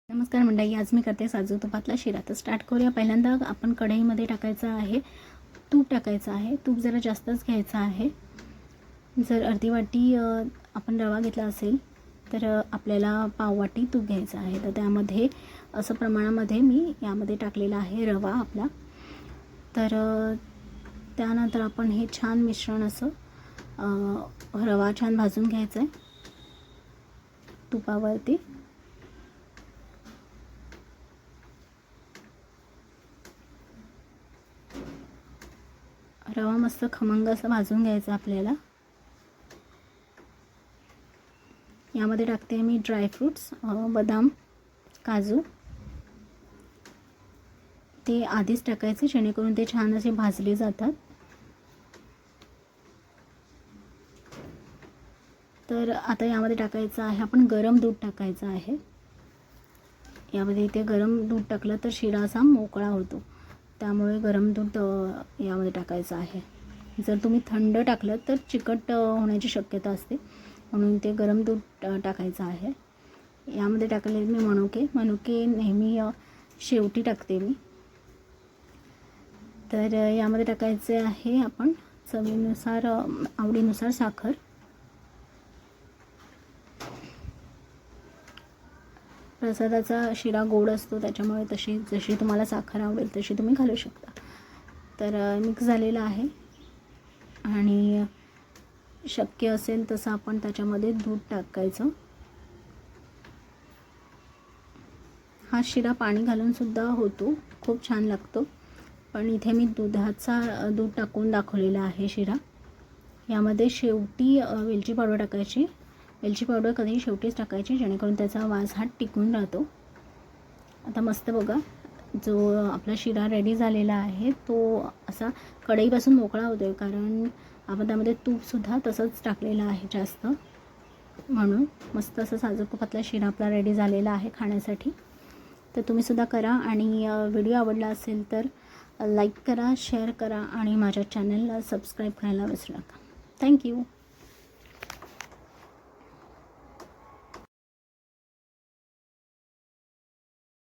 नमस्कार मंडळी, आज मी करते साजूक तुपातला शिरा. तर स्टार्ट करूया. पहिल्यांदा आपण कढईमध्ये टाकायचं आहे तूप टाकायचं आहे. तूप जरा जास्तच घ्यायचं आहे. जर अर्धी वाटी आपण रवा घेतला असेल तर आपल्याला पाव वाटी तूप घ्यायचं आहे. तर त्यामध्ये असं प्रमाणामध्ये मी यामध्ये टाकलेला आहे रवा आपला. तर त्यानंतर आपण हे छान मिश्रण असं रवा छान भाजून घ्यायचं आहे तुपावरती. रवा मस्त खमंग असं भाजून घ्यायचं आपल्याला. यामध्ये टाकते मी ड्रायफ्रूट्स, बदाम, काजू. ते आधीच टाकायचे जेणेकरून ते छान असे भाजले जातात. तर आता यामध्ये टाकायचं आहे आपण गरम दूध टाकायचं आहे. यामध्ये इथे गरम दूध टाकलं तर शिरा असा मोकळा होतो, त्यामुळे गरम दूध यामध्ये टाकायचं आहे. जर तुम्ही थंड टाकलं तर चिकट होण्याची शक्यता असते, म्हणून ते गरम दूध टाकायचं आहे. यामध्ये टाकले मी मनुके नेहमी शेवटी टाकते मी. तर यामध्ये टाकायचे आहे आपण चवीनुसार, आवडीनुसार साखर. प्रसादाचा शिरा गोड असतो, त्याच्यामुळे जशी तुम्हाला साखर आवडेल तशी तुम्ही घालू शकता. तर मिक्स झालेलं आहे आणि शक्य असेल तसं आपण त्याच्यामध्ये दूध टाकायचं. हा शिरा पाणी घालून सुद्धा होतो, खूप छान लागतो, पण इथे मी दूध टाकून दाखवलेला आहे शिरा. यामध्ये शेवटी वेलची पावडर टाकायची. वेलची पावडर कधीही शेवटीच टाकायची, जेणेकरून त्याचा वास हा टिकून राहतो. आता मस्त बघा, जो आपला शिरा रेडी झालेला आहे तो असा कढईपासून मोकळा होतो आहे, कारण आपण त्यामध्ये तूपसुद्धा तसंच टाकलेलं आहे जास्त, म्हणून मस्त असं साजूक तुपातला शिरा आपला रेडी झालेला आहे खाण्यासाठी. तर तुम्हीसुद्धा करा आणि व्हिडिओ आवडला असेल तर लाईक करा, शेअर करा आणि माझ्या चॅनलला सबस्क्राईब करायला विसरू नका. थँक्यू.